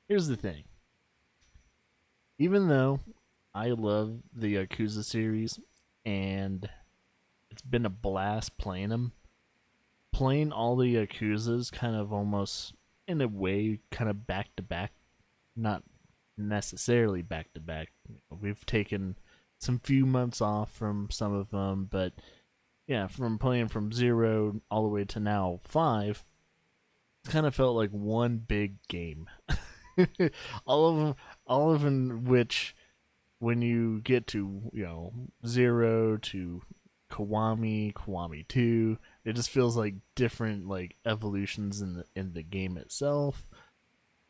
Here's the thing. Even though I love the Yakuza series and it's been a blast playing them, playing all the Yakuzas kind of almost in a way kind of back to back, not necessarily back to back. We've taken some few months off from some of them, but yeah, from playing from 0 all the way to now 5, it's kind of felt like one big game. all of them, all of them, which when you get to 0 to Kiwami 2, it just feels like different like evolutions in the game itself,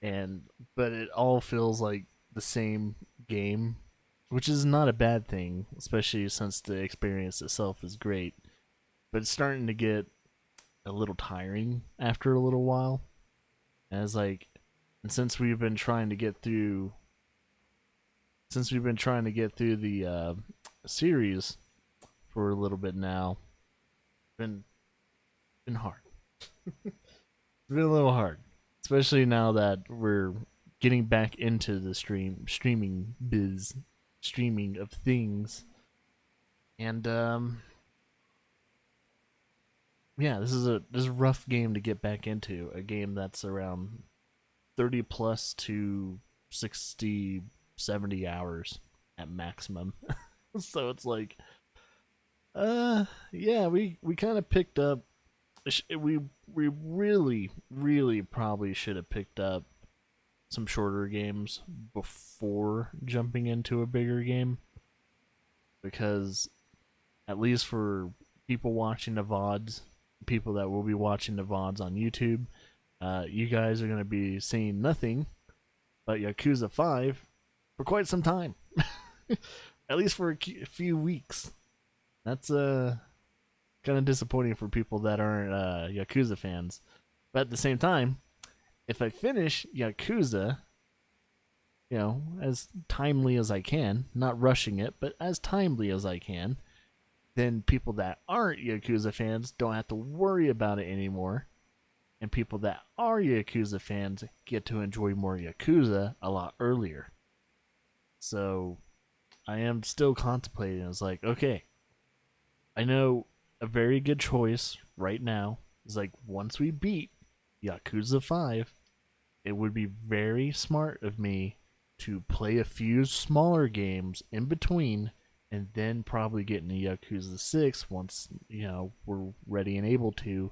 and but it all feels like the same game, which is not a bad thing, especially since the experience itself is great. But it's starting to get a little tiring after a little while, as like, and since we've been trying to get through the series for a little bit now, been been hard. It's been a little hard, especially now that we're getting back into the streaming biz, streaming of things, and yeah, this is a rough game to get back into. A game that's around 30 plus to 60, 70 hours at maximum. So it's like, yeah, we kind of picked up. We really probably should have picked up some shorter games before jumping into a bigger game, because at least for people watching the VODs, people that will be watching the VODs on YouTube, you guys are going to be seeing nothing but Yakuza 5 for quite some time. At least for a few weeks. That's kind of disappointing for people that aren't Yakuza fans. But at the same time, if I finish Yakuza, as timely as I can, not rushing it, but as timely as I can, then people that aren't Yakuza fans don't have to worry about it anymore. And people that are Yakuza fans get to enjoy more Yakuza a lot earlier. So I am still contemplating. It's like, okay, I know a very good choice right now is like once we beat Yakuza 5, it would be very smart of me to play a few smaller games in between and then probably get into Yakuza 6 once, we're ready and able to,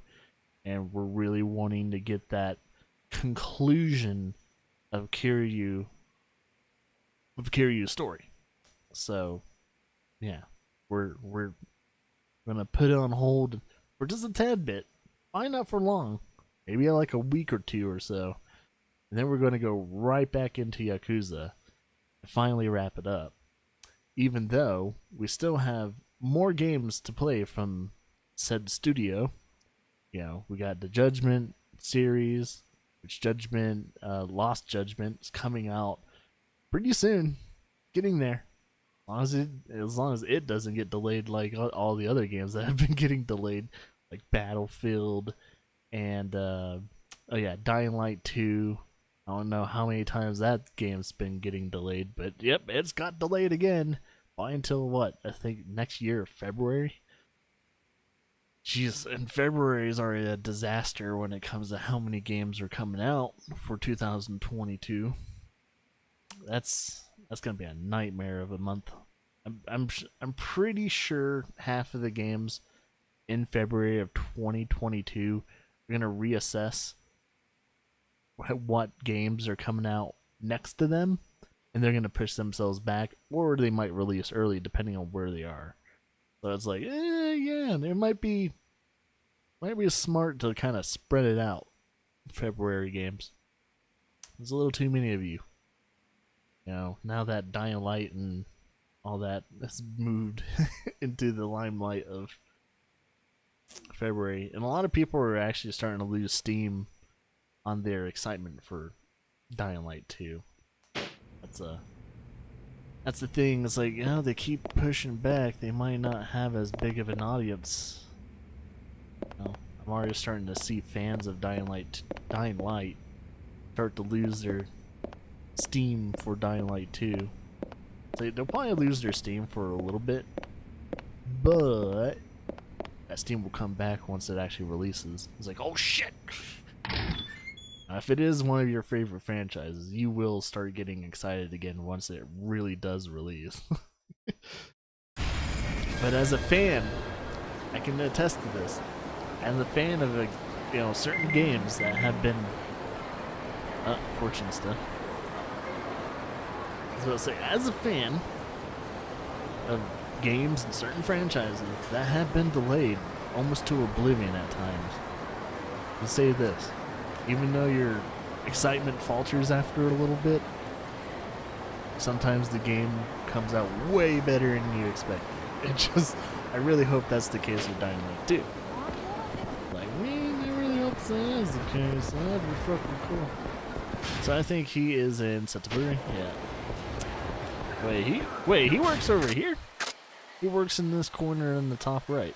and we're really wanting to get that conclusion of Kiryu's story. So, yeah, we're gonna put it on hold for just a tad bit. Why not for long? Maybe like a week or two or so. And then we're gonna go right back into Yakuza and finally wrap it up. Even though we still have more games to play from said studio. We got the Judgment series, which Lost Judgment is coming out pretty soon. Getting there. As long as it doesn't get delayed like all the other games that have been getting delayed, like Battlefield and oh yeah, Dying Light 2. I don't know how many times that game's been getting delayed, but yep, it's got delayed again. By until what? I think next year, February. Jeez, and February is already a disaster when it comes to how many games are coming out for 2022. That's gonna be a nightmare of a month. I'm pretty sure half of the games in February of 2022 are gonna reassess what games are coming out next to them, and they're gonna push themselves back, or they might release early depending on where they are. So it's like, yeah, there might be smart to kind of spread it out. February games. There's a little too many of you. Now that Dying Light and all that has moved into the limelight of February, and a lot of people are actually starting to lose steam on their excitement for Dying Light 2. That's a that's the thing. It's like, they keep pushing back. They might not have as big of an audience. I'm already starting to see fans of Dying Light start to lose steam for Dying Light 2. So they'll probably lose their steam for a little bit, but that steam will come back once it actually releases. It's like, oh shit! If it is one of your favorite franchises, you will start getting excited again once it really does release. But as a fan, I can attest to this. As a fan of certain games that have been fortune stuff. So I'll say, as a fan of games and certain franchises that have been delayed almost to oblivion at times, I'll say this: even though your excitement falters after a little bit, sometimes the game comes out way better than you expected. I really hope that's the case with Dying Light 2. Like, I really hope that is the case. That'd be fucking cool. So I think he is in Setuburi. Yeah. Wait, he works over here? He works in this corner in the top right.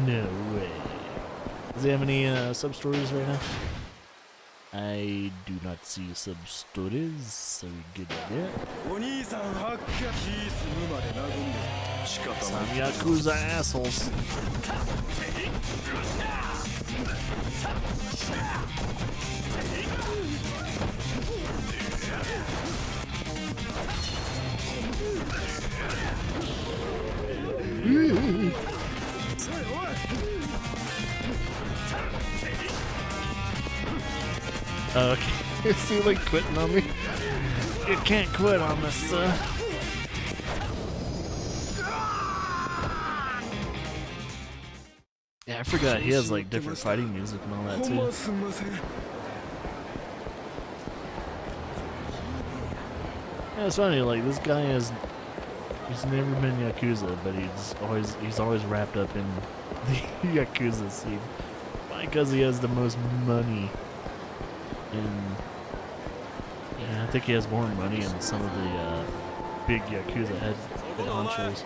No way. Does he have any sub-stories right now? I do not see sub-stories, so we good there. Some Yakuza assholes. Okay, is he like quitting on me? You can't quit on this, Yeah, I forgot he has like different fighting music and all that too. Yeah, it's funny, like this guy he's never been Yakuza, but he's always wrapped up in the Yakuza scene. Why? Because he has the most money. And yeah, I think he has more money than some of the big Yakuza head honchos.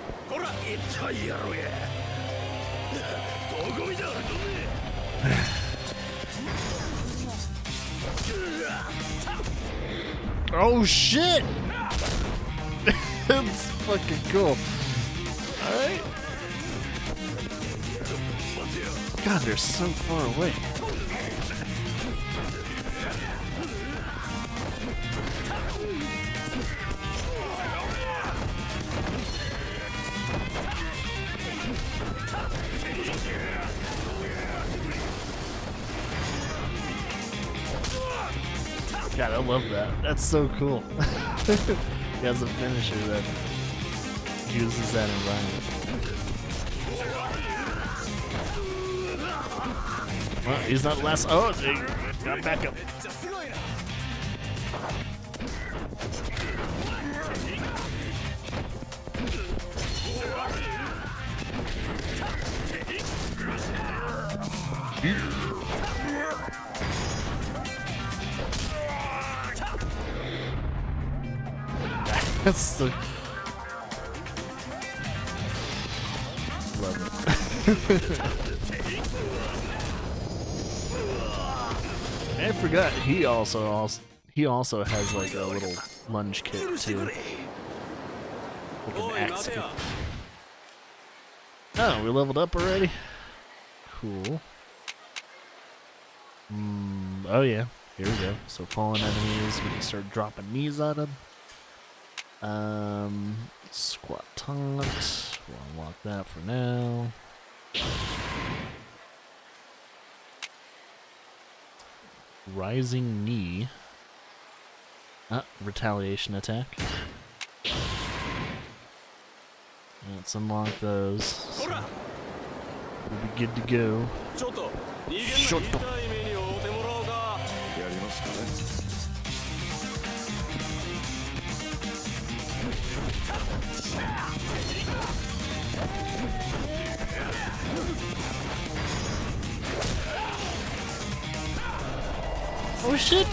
Oh shit! That's fucking cool. Alright. God, they're so far away. God, I love that. That's so cool. He has a finisher that uses that environment. Well, he's not last. Oh, they got back up. That's so... Love it. I forgot he also has like a little lunge kit too. Like an axe kit. Oh, we leveled up already? Cool. Oh yeah, here we go. So fallen enemies, we can start dropping knees on them. Squat taunt. We'll unlock that for now. Rising knee. Retaliation attack. Let's unlock those. So we'll be good to go. Shoto. Oh shit!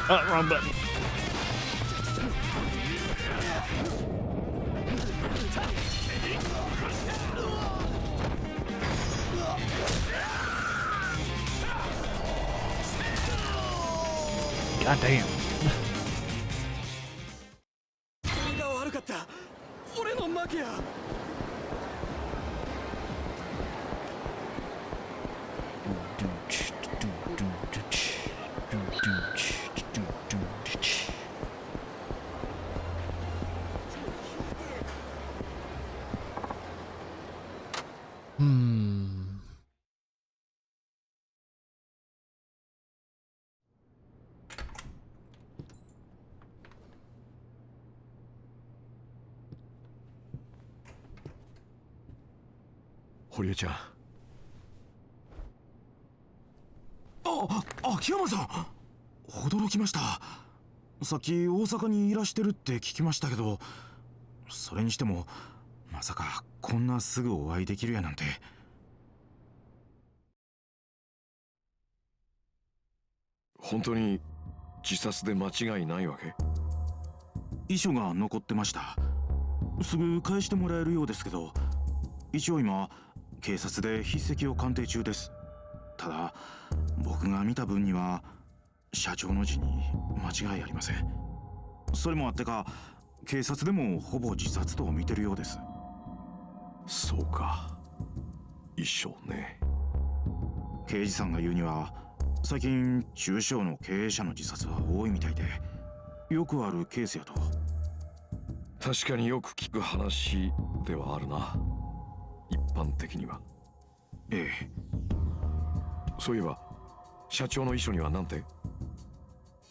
Oh, wrong button. God damn. 君が悪かった。俺の負けや。堀江ちゃん。秋山さん、驚きました。さっき大阪にいらしてるって聞きましたけど、それにしてもまさかこんなすぐお会いできるやなんて。本当に自殺で間違いないわけ？遺書が残ってました。すぐ返してもらえるようですけど、一応今警察で筆跡を鑑定中です。ただ僕が見た分には社長の字に間違いありません。それもあってか警察でもほぼ自殺と見てるようです。そうか、一生ね。刑事さんが言うには最近中小の経営者の自殺は多いみたいで、よくあるケースやと。確かによく聞く話ではあるな、一般的には。ええ。そういえば社長の遺書には何て？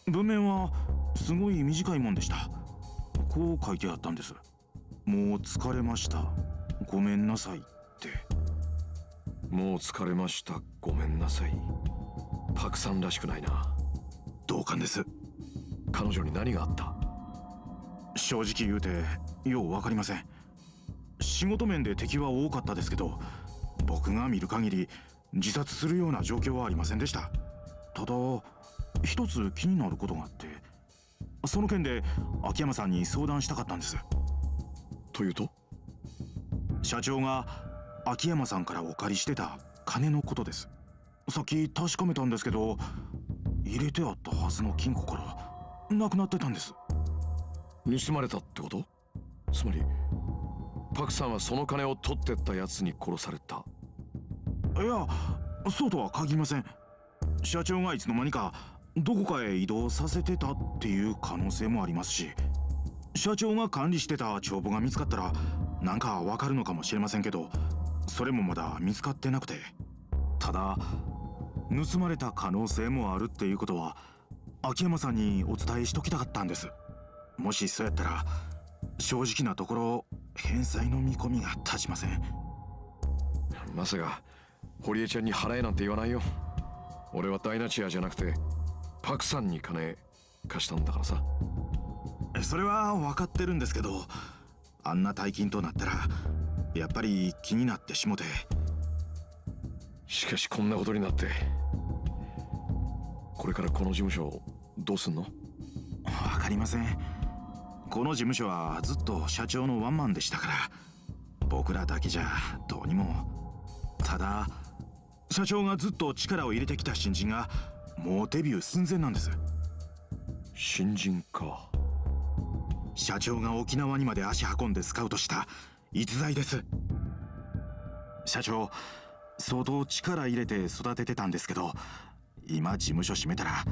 文面はすごい短いもんでした。こう書いてあったんです。もう疲れました、ごめんなさいって。もう疲れました、ごめんなさい。パクさんらしくないな。同感です。彼女に何があった？正直言うてよう分かりません。仕事面で敵は多かったですけど、僕が見る限り自殺するような状況はありませんでした。ただ一つ気になることがあって、その件で秋山さんに相談したかったんです。というと？社長が秋山さんからお借りしてた金のことです。さっき確かめたんですけど、入れてあったはずの金庫からなくなってたんです。盗まれたってこと？つまりパクさんはその金を取ってったやつに殺された？いや、そうとは限りません。社長がいつの間にかどこかへ移動させてたっていう可能性もありますし、社長が管理してた帳簿が見つかったらなんかわかるのかもしれませんけど、それもまだ見つかってなくて。ただ盗まれた可能性もあるっていうことは秋山さんにお伝えしときたかったんです。もしそうやったら正直なところ返済の見込みが立ちません。まさか堀江ちゃんに払えなんて言わないよ。俺はダイナチアじゃなくてパクさんに金貸したんだからさ。それは分かってるんですけど、あんな大金となったらやっぱり気になってしもて。しかしこんなことになって、これからこの事務所どうすんの？分かりません。この事務所はずっと社長のワンマンでしたから、僕らだけじゃどうにも。ただ社長がずっと力を入れてきた新人がもうデビュー寸前なんです。新人か。社長が沖縄にまで足運んでスカウトした逸材です。社長相当力入れて育ててたんですけど、今事務所閉めたら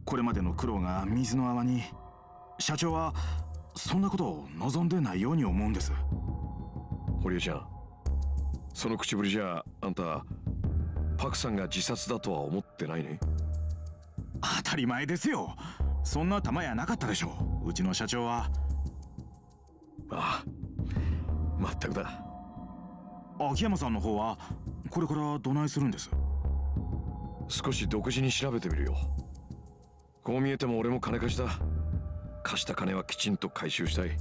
これまでの苦労が水の泡に。社長はそんなことを望んでないように思うんです。堀江ちゃん、その口ぶりじゃあんたパクさんが自殺だとは思ってないね？当たり前ですよ。そんな玉やなかったでしょう、うちの社長は。ああ、まったくだ。秋山さんの方はこれからどないするんです？少し独自に調べてみるよ。こう見えても俺も金貸しだ。貸した金はきちんと回収したい。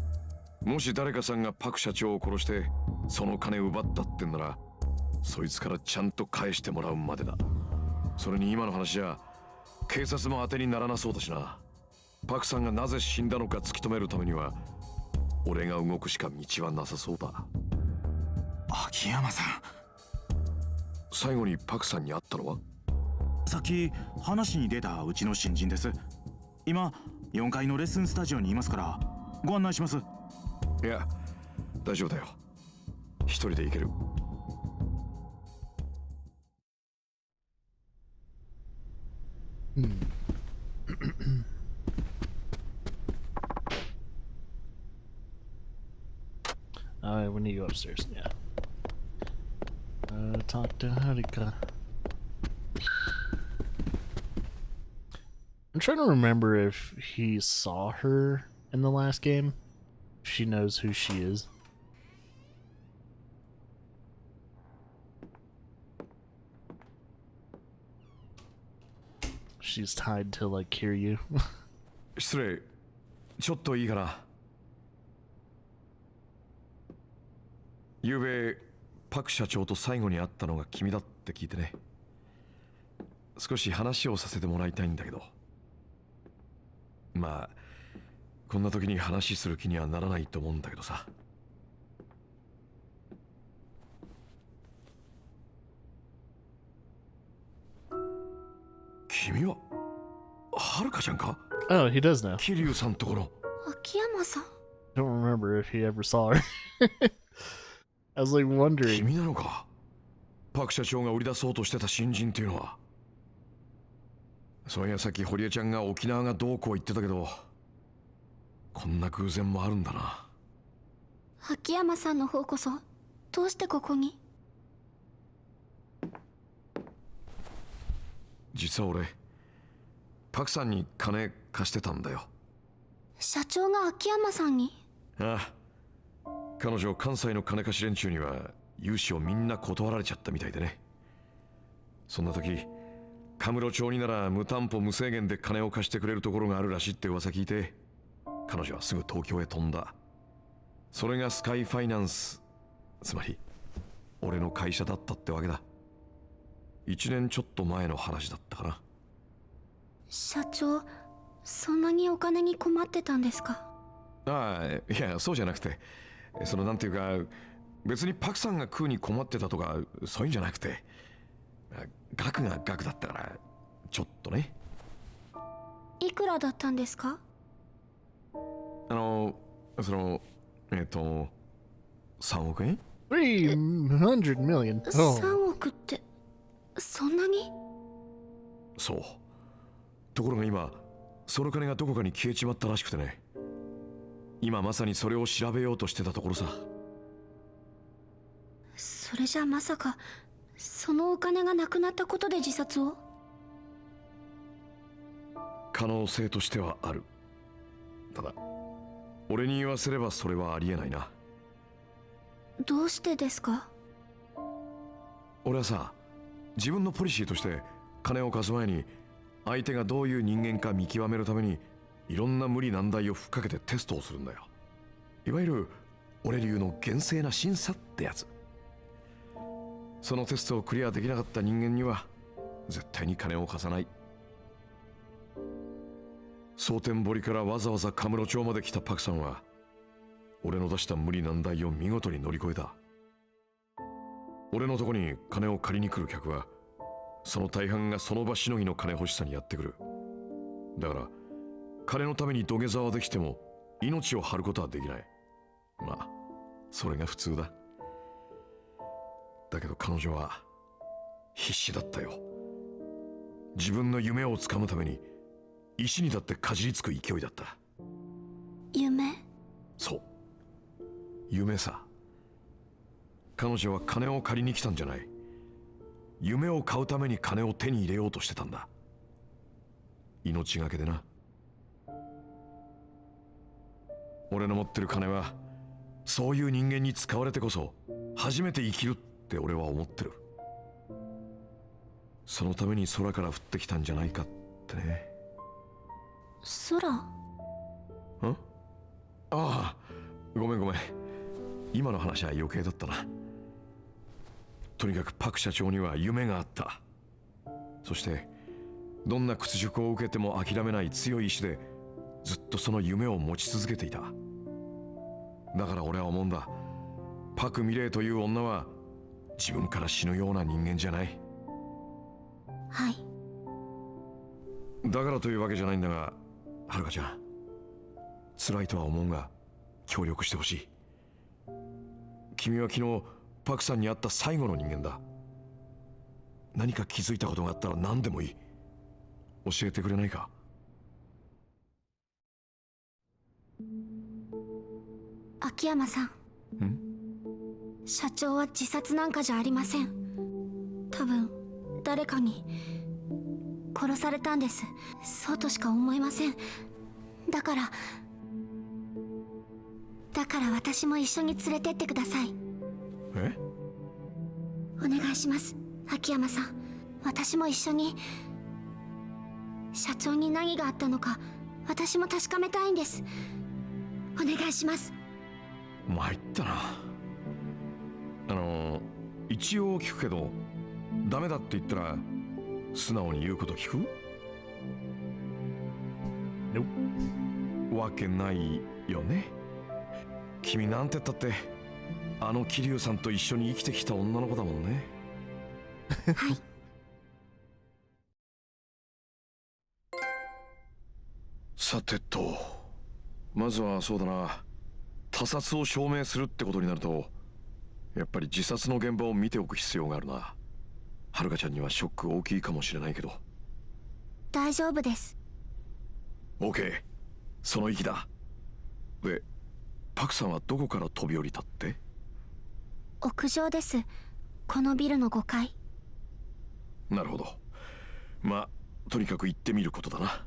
もし誰かさんがパク社長を殺してその金を奪ったってんなら、そいつからちゃんと返してもらうまでだ。それに今の話じゃ警察も当てにならなそうだしな。パクさんがなぜ死んだのか突き止めるためには俺が動くしか道はなさそうだ。秋山さん、最後にパクさんに会ったのは？さっき話に出たうちの新人です。今4階のレッスンスタジオにいますからご案内します。いや、大丈夫だよ。一人で行ける。Alright, we need to go upstairs. Yeah. Talk to Harika. I'm trying to remember if he saw her in the last game. If she knows who she is. She's tied to like Kiryu. 失礼、ちょっといいかな。昨べパク社長と最後に会ったのが君だって聞いてね。少し話をさせてもらいたいんだけど。まあこんな時に話する気にはならないと思うんだけどさ。君ははるかちゃんか？ Oh, he does know. 桐生さんところ。秋山さん。 Don't remember if he ever saw her. I was like wondering. 君なのか？パク社長が売り出そうとしてた新人っていうのは。そういや、さっき堀江ちゃんが沖縄がどうこう言ってたけど、こんな偶然もあるんだな。秋山さんの方こそどうしてここに？実は俺パクさんに金貸してたんだよ。社長が秋山さんに？ああ、彼女関西の金貸し連中には融資をみんな断られちゃったみたいでね。そんな時カムロ町になら無担保無制限で金を貸してくれるところがあるらしいって噂聞いて、彼女はすぐ東京へ飛んだ。それがスカイファイナンス、つまり俺の会社だったってわけだ。1年ちょっと前の話だったかな。社長、そんなにお金に困ってたんですか？ああ、いやそうじゃなくて、そのなんていうか、別にパクさんが食うに困ってたとかそういうんじゃなくて、額が額だったからちょっとね。いくらだったんですか？その3億円。300 million. Oh. 3億ってそんなに？そう。ところが今その金がどこかに消えちまったらしくてね。今まさにそれを調べようとしてたところさ。それじゃまさかそのお金がなくなったことで自殺を？可能性としてはある。ただ俺に言わせればそれはありえないな。どうしてですか？俺はさ、自分のポリシーとして金を貸す前に相手がどういう人間か見極めるためにいろんな無理難題をふっかけてテストをするんだよ。いわゆる俺流の厳正な審査ってやつ。そのテストをクリアできなかった人間には絶対に金を貸さない。蒼天堀からわざわざカムロ町まで来たパクさんは俺の出した無理難題を見事に乗り越えた。俺のとこに金を借りに来る客はその大半がその場しのぎの金欲しさにやってくる。だから金のために土下座はできても命を張ることはできない。まあそれが普通だ。だけど彼女は必死だったよ。自分の夢をつかむために石にだってかじりつく勢いだった。夢？そう、夢さ。彼女は金を借りに来たんじゃない。夢を買うために金を手に入れようとしてたんだ。命がけでな。俺の持ってる金はそういう人間に使われてこそ初めて生きるって俺は思ってる。そのために空から降ってきたんじゃないかってね。空？ん？ああ、ごめん。今の話は余計だったな。とにかくパク社長には夢があった。そしてどんな屈辱を受けても諦めない強い意志でずっとその夢を持ち続けていた。だから俺は思うんだ。パク・ミレイという女は自分から死ぬような人間じゃない。はい。だからというわけじゃないんだが、はるかちゃん、辛いとは思うが協力してほしい。君は昨日パクさんに会った最後の人間だ。何か気づいたことがあったら何でもいい。教えてくれないか？秋山さん、社長は自殺なんかじゃありません。多分誰かに殺されたんです。そうとしか思えません。だから私も一緒に連れてってください。え？お願いします、秋山さん。私も一緒に。社長に何があったのか私も確かめたいんです。お願いします。参ったな。一応聞くけど、ダメだって言ったら素直に言うこと聞く？ Nope. わけないよね。君なんて言ったってあの桐生さんと一緒に生きてきた女の子だもんね。はい。さてと、まずはそうだな、他殺を証明するってことになるとやっぱり自殺の現場を見ておく必要があるな。はるかちゃんにはショック大きいかもしれないけど。大丈夫です。 OK、 その意気だ。で、パクさんはどこから飛び降りたって？屋上です。このビルの5階。なるほど。まあとにかく行ってみることだな。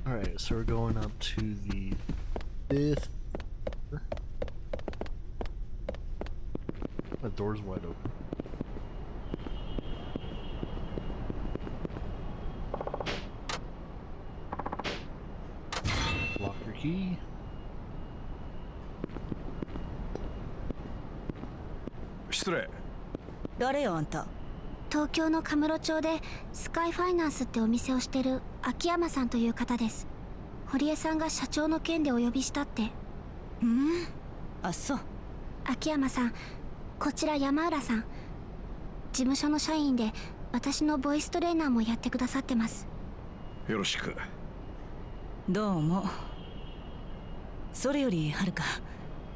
Alright, so we're going up to the 5th. The door's wide open. Lock your key. 失礼。誰よあんた？東京のカムロ町でスカイファイナンスってお店をしてる秋山さんという方です。堀江さんが社長の件でお呼びしたって。あ、そう。秋山さん、こちら山浦さん。事務所の社員で私のボイストレーナーもやってくださってます。よろしく。どうも。それよりはるか、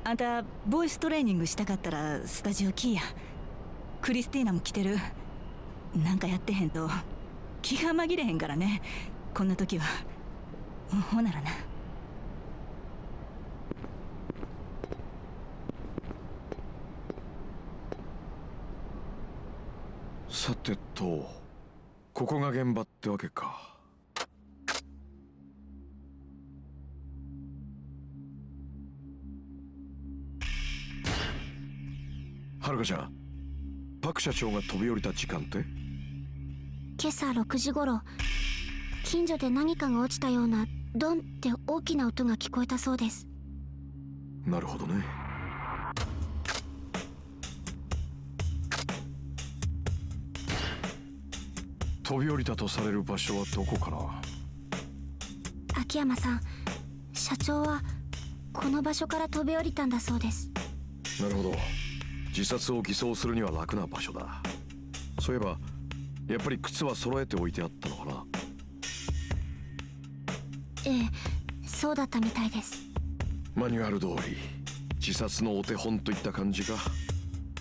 あんたボイストレーニングしたかったらスタジオ来いや。クリスティーナも来てる。なんかやってへんと気が紛れへんからね、こんな時は。ほならな。さてと、ここが現場ってわけか。はるかちゃん、パク社長が飛び降りた時間って？今朝6時頃、近所で何かが落ちたようなドンって大きな音が聞こえたそうです。なるほどね。飛び降りたとされる場所はどこから？秋山さん、社長はこの場所から飛び降りたんだそうです。なるほど。自殺を偽装するには楽な場所だ。そういえばやっぱり靴は揃えておいてあったのかな？ええ、そうだったみたいです。マニュアル通り自殺のお手本といった感じか。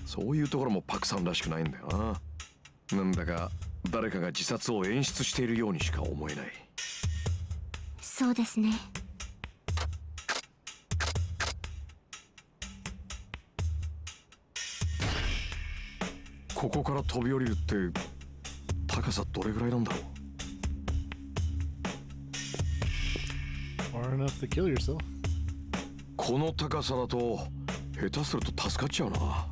そういうところもパクさんらしくないんだよな。なんだか誰かが自殺を演出しているようにしか思えない。そうですね。ここから飛び降りるって高さどれぐらいなんだろう？ Far enough to kill yourself. この高さだと下手すると助かっちゃうな。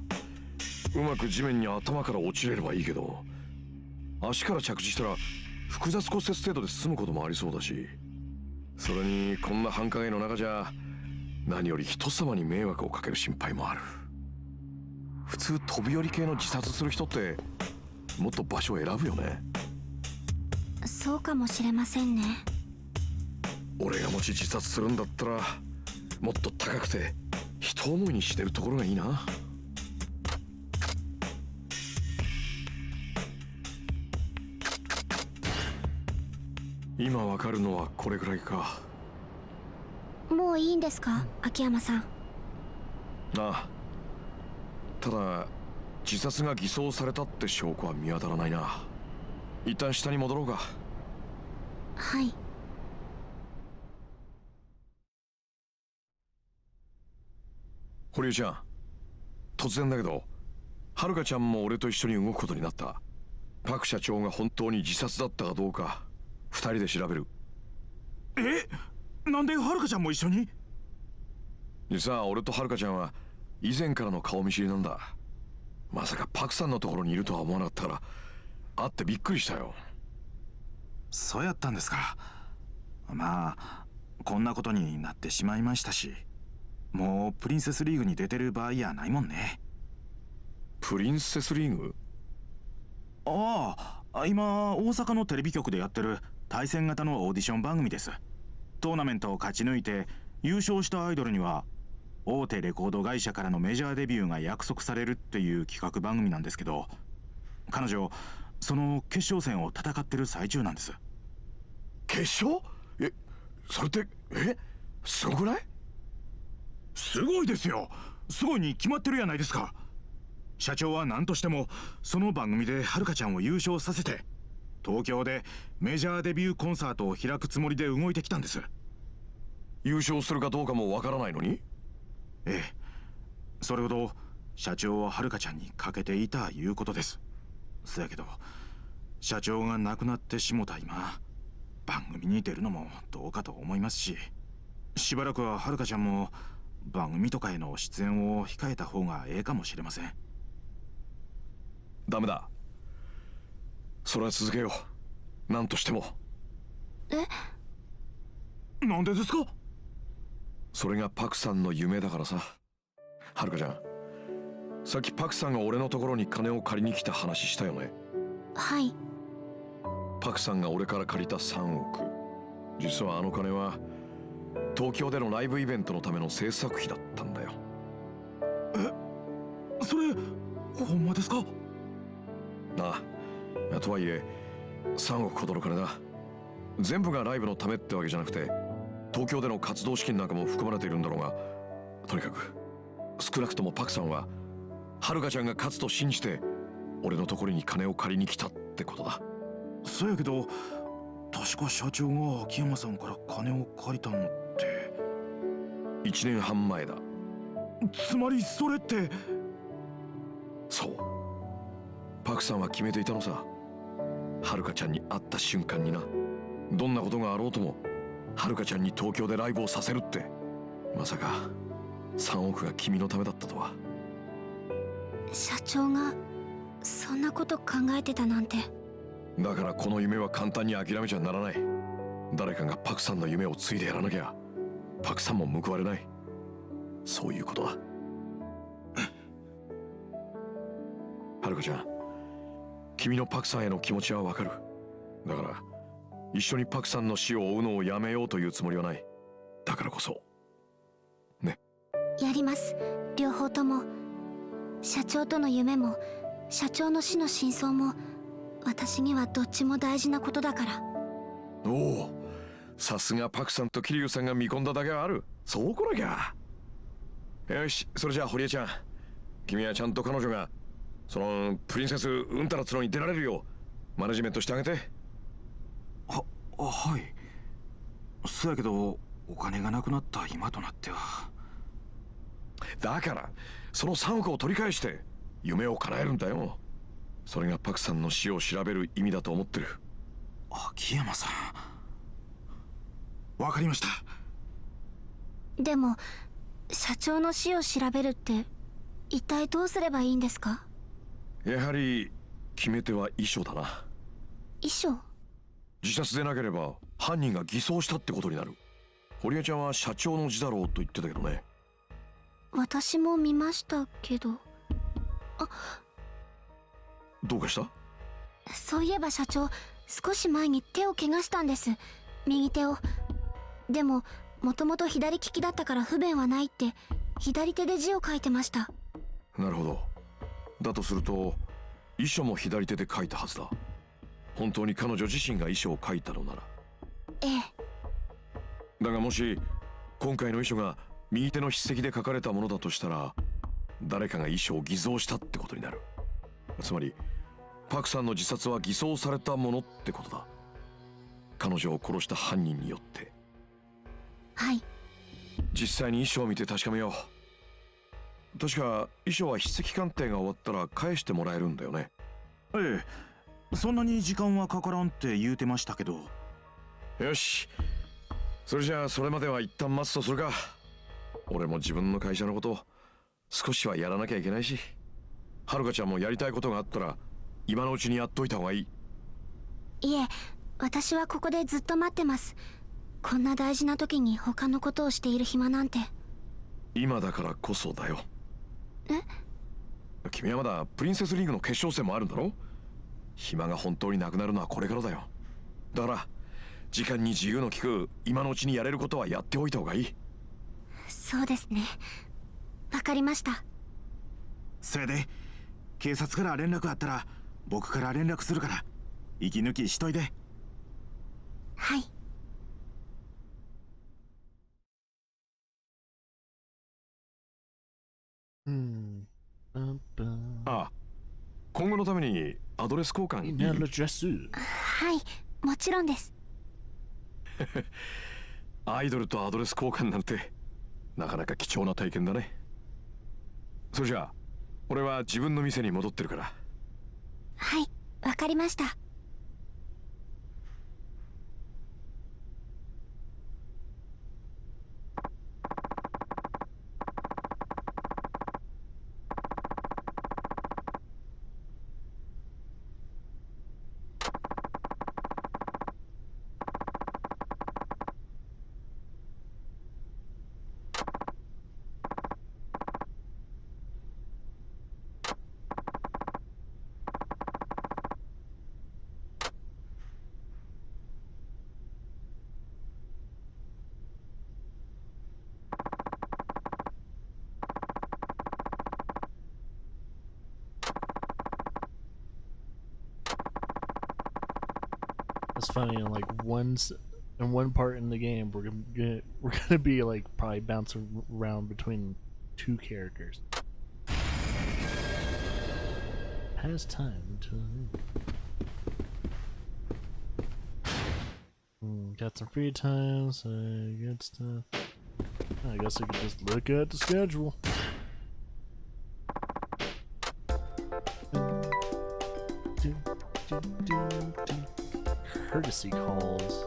うまく地面に頭から落ちれればいいけど、足から着地したら複雑骨折程度で済むこともありそうだし、それにこんな繁華街の中じゃ何より人様に迷惑をかける心配もある。普通飛び降り系の自殺する人ってもっと場所を選ぶよね。そうかもしれませんね。俺がもし自殺するんだったらもっと高くて人思いにしてるところがいいな。今わかるのはこれくらいか。もういいんですか、秋山さん。ああ、ただ自殺が偽装されたって証拠は見当たらないな。一旦下に戻ろうか。はい。堀江ちゃん、突然だけどはるかちゃんも俺と一緒に動くことになった。パク社長が本当に自殺だったかどうか二人で調べる。なんではるかちゃんも一緒に？実は俺とはるかちゃんは以前からの顔見知りなんだ。まさかパクさんのところにいるとは思わなかったから会ってびっくりしたよ。そうやったんですか。まあこんなことになってしまいましたし、もうプリンセスリーグに出てる場合やないもんね。プリンセスリーグ？ああ、今大阪のテレビ局でやってる対戦型のオーディション番組です。トーナメントを勝ち抜いて優勝したアイドルには大手レコード会社からのメジャーデビューが約束されるっていう企画番組なんですけど、彼女その決勝戦を戦ってる最中なんです。決勝？それってすごくない？すごいですよ。すごいに決まってるやないですか。社長は何としてもその番組ではるかちゃんを優勝させて東京でメジャーデビューコンサートを開くつもりで動いてきたんです。優勝するかどうかもわからないのに？ええ、それほど社長ははるかちゃんにかけていたいうことです。そやけど社長が亡くなってしもた今、番組に出るのもどうかと思いますし、しばらくははるかちゃんも番組とかへの出演を控えた方がええかもしれません。ダメだ。それは続けよう。何としても。なんでですか？それがパクさんの夢だからさ。はるかちゃん、さっきパクさんが俺のところに金を借りに来た話したよね。はい。パクさんが俺から借りた3億、実はあの金は東京でのライブイベントのための制作費だったんだよ。それほんまですか？なあ、とはいえ3億ほどの金だ。全部がライブのためってわけじゃなくて東京での活動資金なんかも含まれているんだろうが、とにかく少なくともパクさんははるかちゃんが勝つと信じて俺のところに金を借りに来たってことだ。そやけど確か社長が秋山さんから金を借りたのって1年半前だ。つまりそれって。そう、パクさんは決めていたのさ。はるかちゃんに会った瞬間にな、どんなことがあろうともはるかちゃんに東京でライブをさせるって。まさか3億が君のためだったとは。社長がそんなこと考えてたなんて。だからこの夢は簡単に諦めちゃならない。誰かがパクさんの夢を継いでやらなきゃパクさんも報われない。そういうことだ。はるかちゃん、君のパクさんへの気持ちはわかる。だから一緒にパクさんの死を追うのをやめようというつもりはない。だからこそね。やります、両方とも。社長との夢も社長の死の真相も私にはどっちも大事なことだから。おお、さすがパクさんと桐生さんが見込んだだけはある。そうこなきゃ。よし、それじゃあ堀江ちゃん、君はちゃんと彼女がそのプリンセスうんたらつのに出られるようマネジメントしてあげて。はい。そやけどお金がなくなった今となっては。だからその3億を取り返して夢を叶えるんだよ。それがパクさんの死を調べる意味だと思ってる。秋山さん、わかりました。でも社長の死を調べるって一体どうすればいいんですか？やはり決め手は遺書だな。遺書？自殺でなければ犯人が偽装したってことになる。堀江ちゃんは社長の字だろうと言ってたけどね。私も見ましたけど。どうかした？そういえば社長、少し前に手を怪我したんです、右手を。でももともと左利きだったから不便はないって左手で字を書いてました。なるほど。だとすると遺書も左手で書いたはずだ。本当に彼女自身が遺書を書いたのなら。ええ。だがもし今回の遺書が右手の筆跡で書かれたものだとしたら、誰かが遺書を偽造したってことになる。つまりパクさんの自殺は偽装されたものってことだ。彼女を殺した犯人によって。はい。実際に遺書を見て確かめよう。確か遺書は筆跡鑑定が終わったら返してもらえるんだよね。ええ、そんなに時間はかからんって言うてましたけど。よし、それじゃあそれまでは一旦待つとするか。俺も自分の会社のこと少しはやらなきゃいけないし、はるかちゃんもやりたいことがあったら今のうちにやっといた方がいい。いえ、私はここでずっと待ってます。こんな大事な時に他のことをしている暇なんて。今だからこそだよ。え？君はまだプリンセスリーグの決勝戦もあるんだろ。暇が本当になくなるのはこれからだよ。だから時間に自由の利く今のうちにやれることはやっておいた方がいい。そうですね。わかりました。それで警察から連絡あったら僕から連絡するから、息抜きしといて。はい。ああ、今後のためにアドレス交換いい？ email address. はい、もちろんです。アイドルとアドレス交換なんてなかなか貴重な体験だね。それじゃあ俺は自分の店に戻ってるから。はい、わかりました。That's funny. In one part in the game, we're gonna be like probably bouncing around between two characters. Has time to. Got some free time, so good stuff. I guess I could just look at the schedule. Courtesy calls.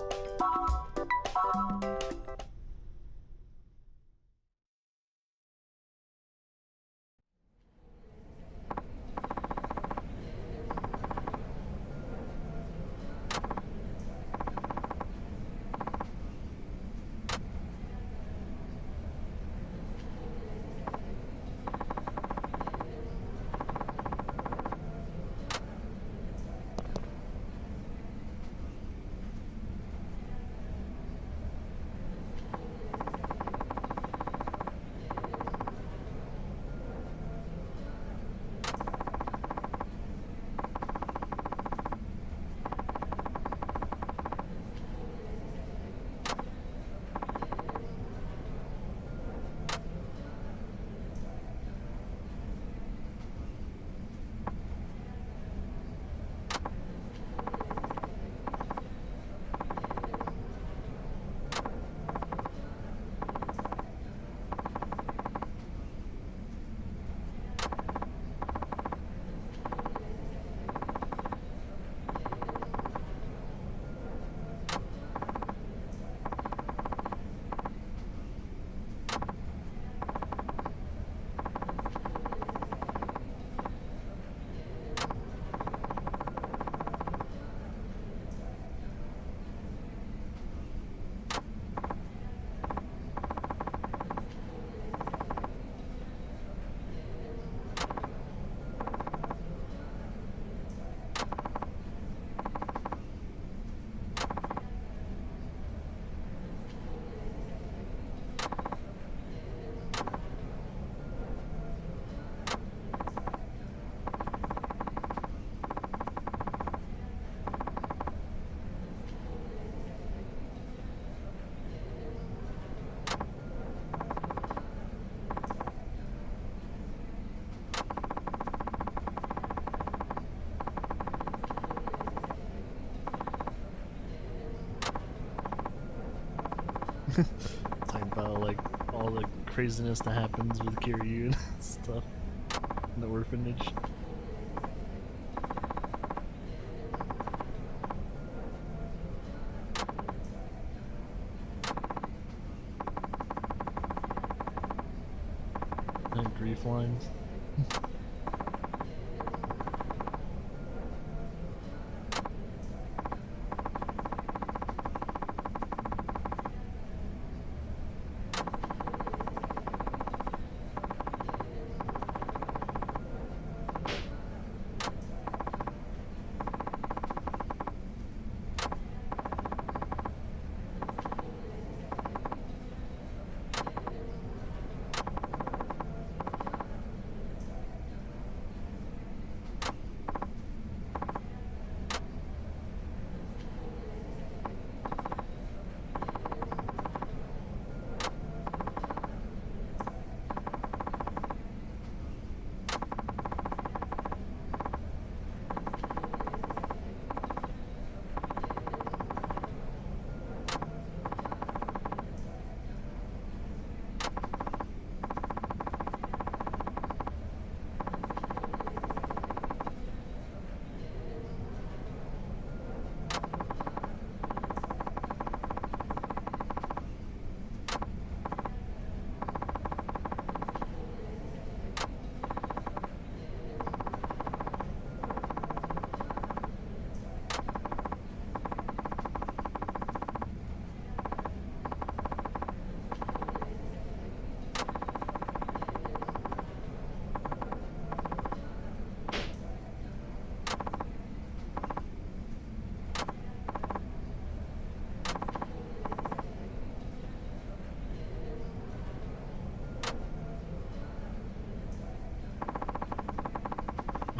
Talking about like all the craziness that happens with Kiryu and stuff in the orphanage. And grief lines.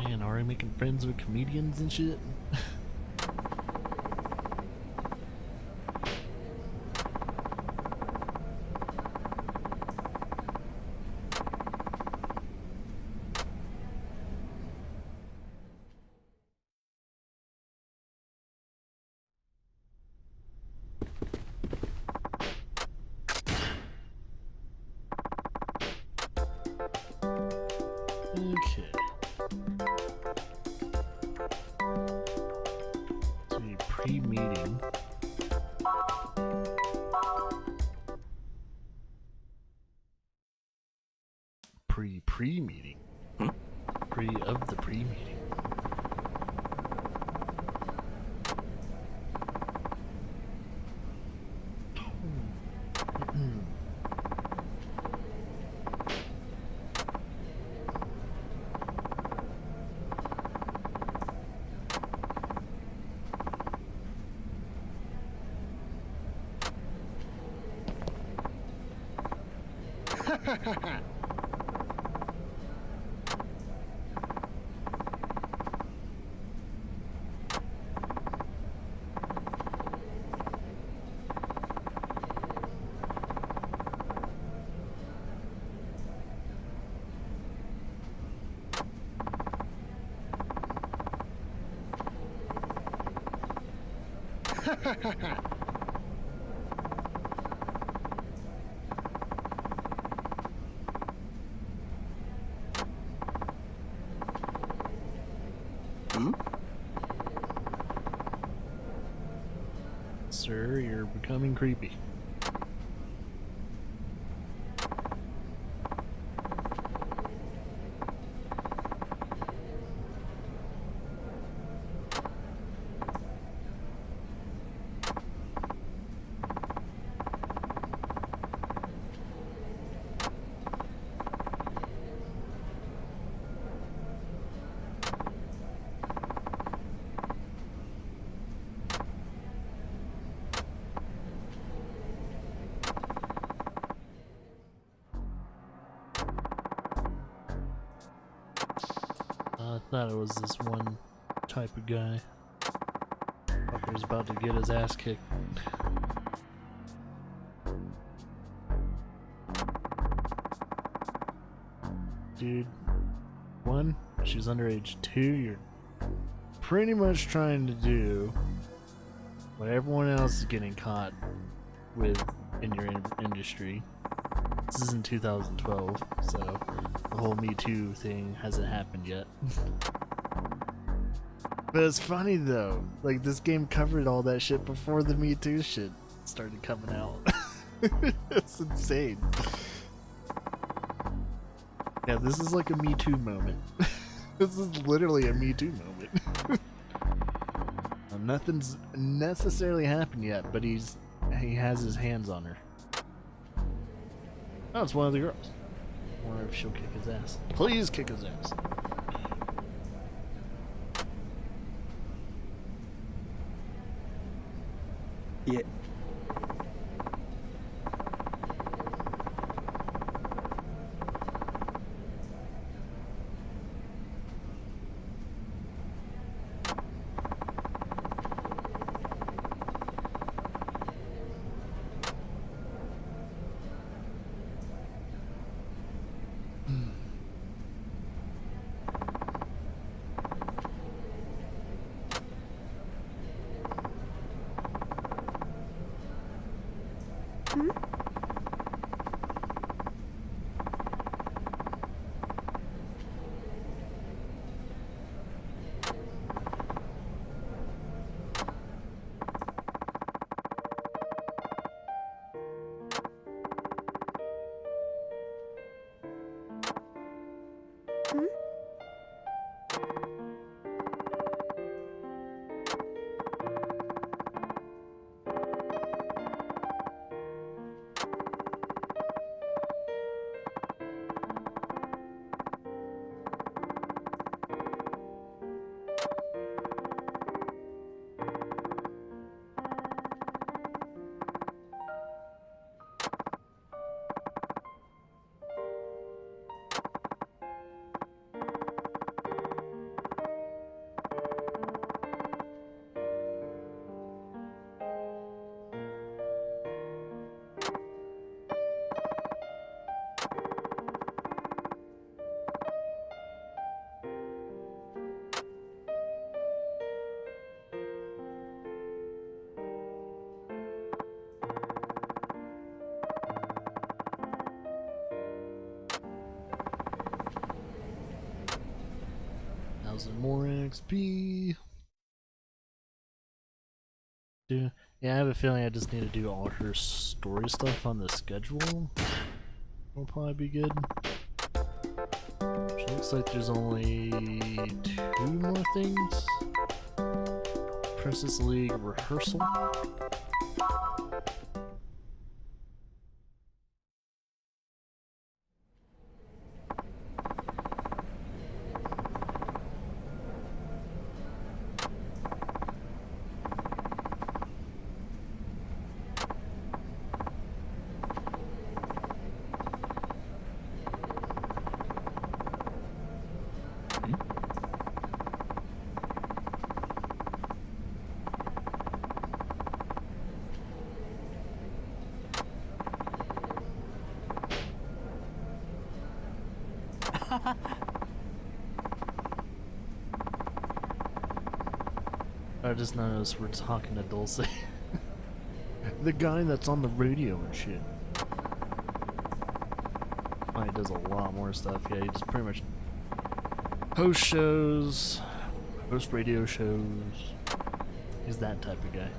Man, already making friends with comedians and shit. Okay. So you pre-meeting. Pre-meeting. Pre of the pre-meeting. Sir, you're becoming creepy. I thought it was this one type of guy. Fucker's about to get his ass kicked. Dude, one, she's underage. Two, you're pretty much trying to do what everyone else is getting caught with in your industry. This is in 2012, so the whole Me Too thing hasn't happened yet. But it's funny though, like this game covered all that shit before the Me Too shit started coming out. It's insane. Yeah, this is like a Me Too moment. This is literally a Me Too moment. Nothing's necessarily happened yet, but he has his hands on her. Oh, it's one of the girls. I wonder if she'll kick his ass. Please kick his ass. Yeah. More XP. Yeah, I have a feeling I just need to do all her story stuff on the schedule. Will probably be good. Which looks like there's only 2 more things. Princess League rehearsal. I just noticed we're talking to Dulce. The guy that's on the radio and shit. Oh, he does a lot more stuff. Yeah, he just pretty much host shows, host radio shows. He's that type of guy.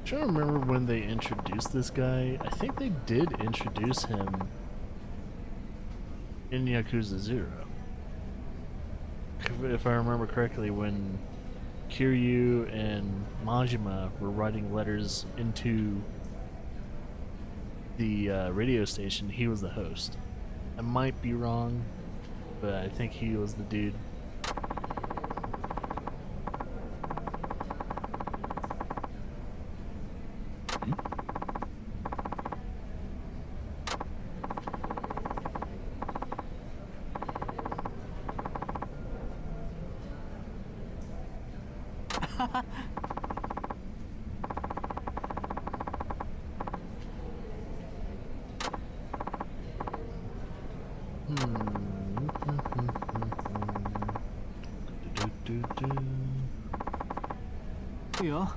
I'm trying to remember when they introduced this guy. I think they did introduce him in Yakuza 0. If I remember correctly, when Kiryu and Majima were writing letters into the radio station, he was the host. I might be wrong, but I think he was the dude. Yeah.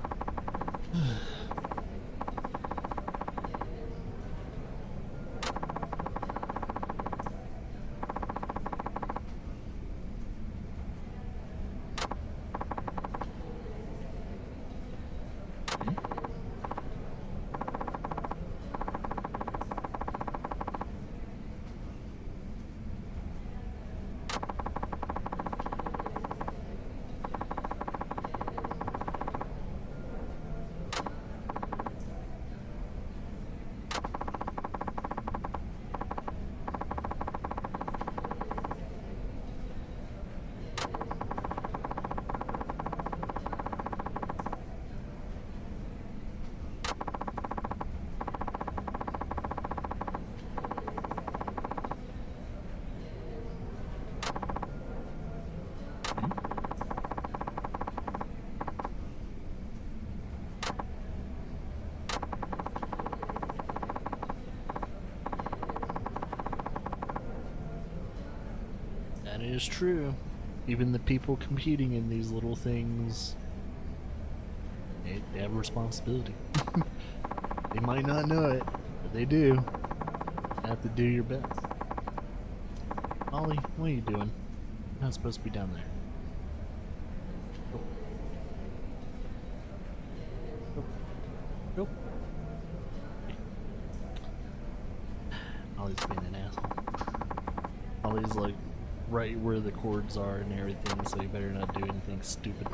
That is true. Even the people competing in these little things, they have a responsibility. They might not know it, but they do. You have to do your best. Ollie, what are you doing? You're not supposed to be down there. Go. Go. Go. Ollie's being an asshole. Ollie's like right where the cords are and everything, so you better not do anything stupid.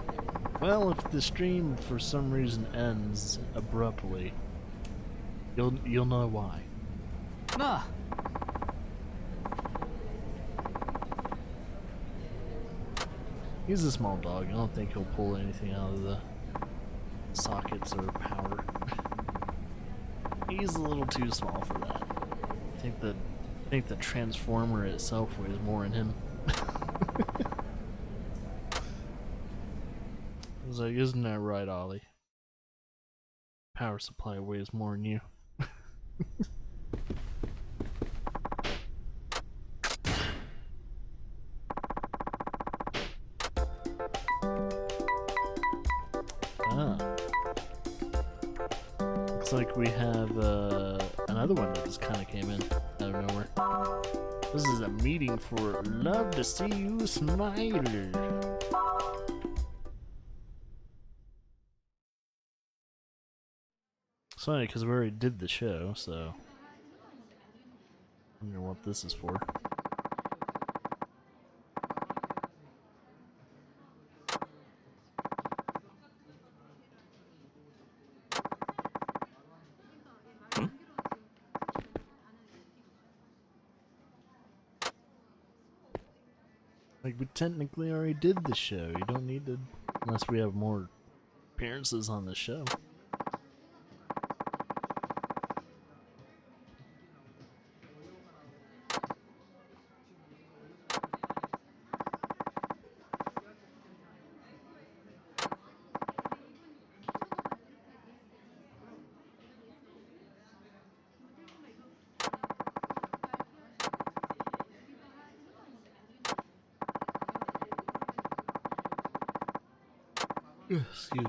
Well, if the stream for some reason ends abruptly, you'll know why. Nah. He's a small dog. I don't think he'll pull anything out of the sockets or power. He's a little too small for that. I think the transformer itself weighs more in him. I was like, isn't that right, Ollie? Power supply weighs more than you. Ah. Looks like we have another one that just kind of came in out of nowhere. This is a meeting for Love to See You Smile. It's funny because we already did the show, so I wonder what this is for. Like, we technically already did the show. You don't need to, unless we have more appearances on the show. Excuse me.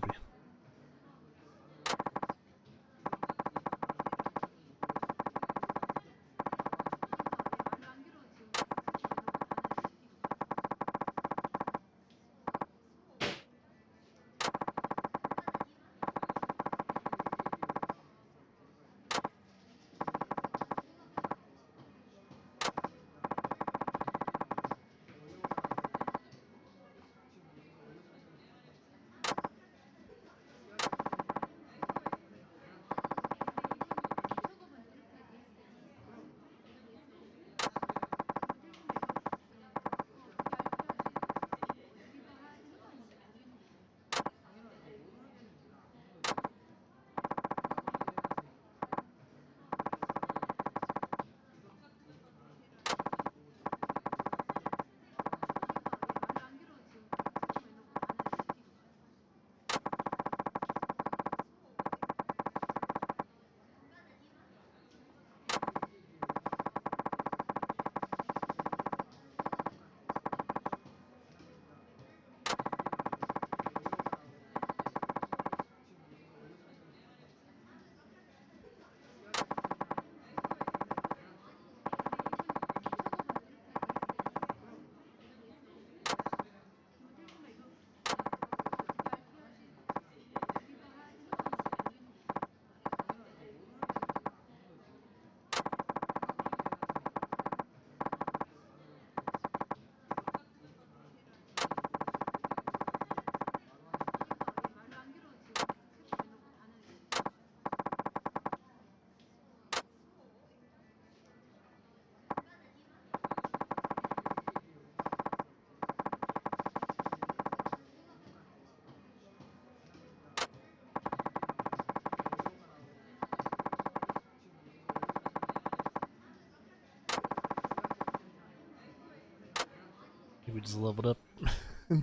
we just leveled up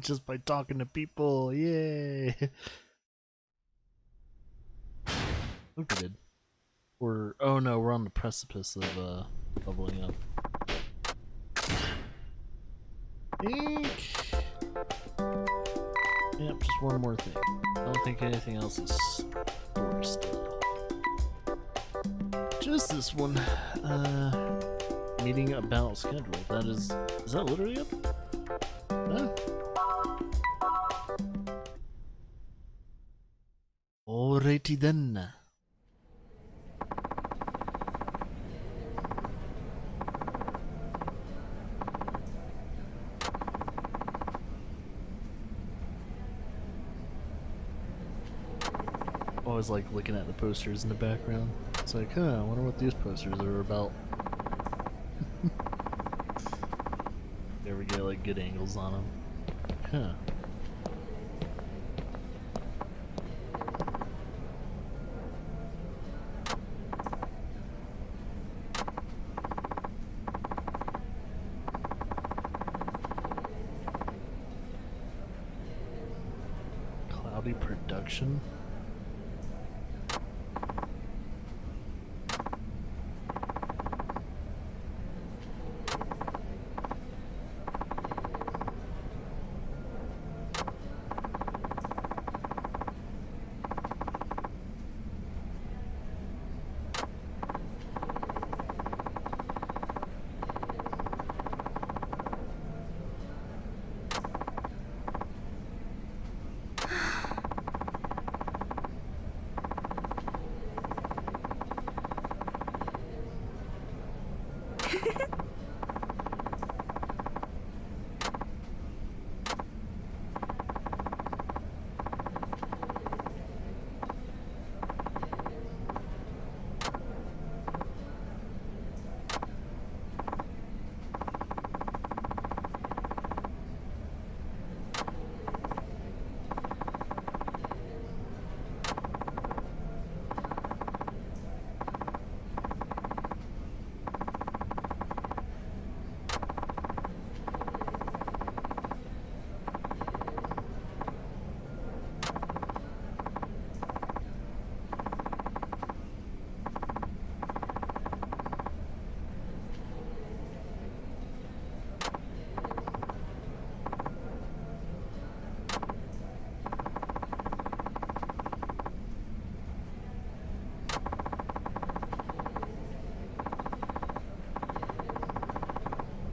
just by talking to people. Yay! Hope we did. Oh no, we're on the precipice of leveling up. Yep, just one more thing. I don't think anything else is stored still. Just this one. Meeting about schedule. Is that literally it? Huh? Alrighty then. Always like looking at the posters in the background. It's like, huh, I wonder what these posters are about. There we get like good angles on them. Huh. Cloudy production.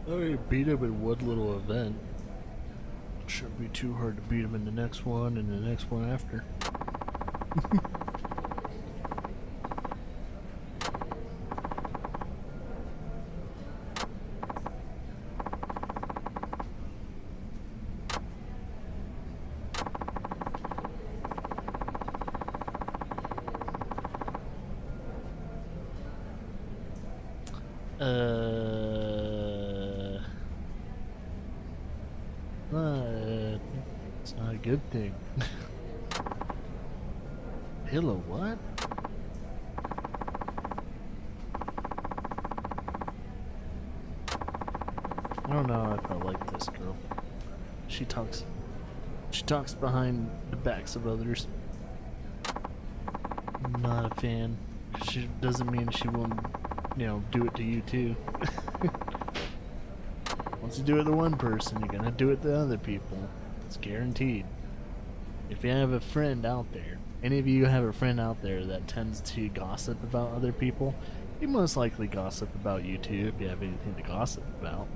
Oh, you beat him in one little event. Shouldn't be too hard to beat him in the next one and the next one after. It's not a good thing. Pillow, what? I don't know if I like this girl. She talks behind the backs of others. I'm not a fan. She doesn't mean she won't, do it to you too. Once you do it to one person, you're gonna do it to other people. It's guaranteed. If you have a friend out there, any of you have a friend out there that tends to gossip about other people, they most likely gossip about you too if you have anything to gossip about.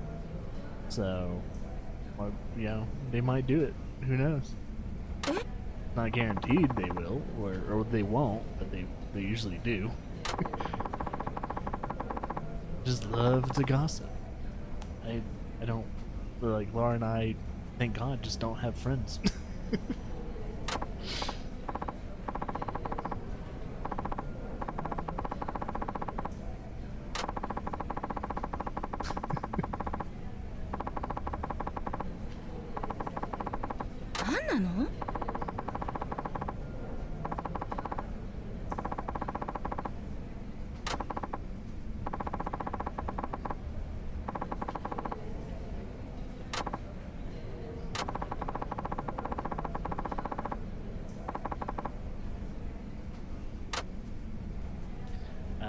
So, well, they might do it. Who knows? Not guaranteed they will, or they won't, but they usually do. Just love to gossip. I don't, like Laura and I, thank God, just don't have friends.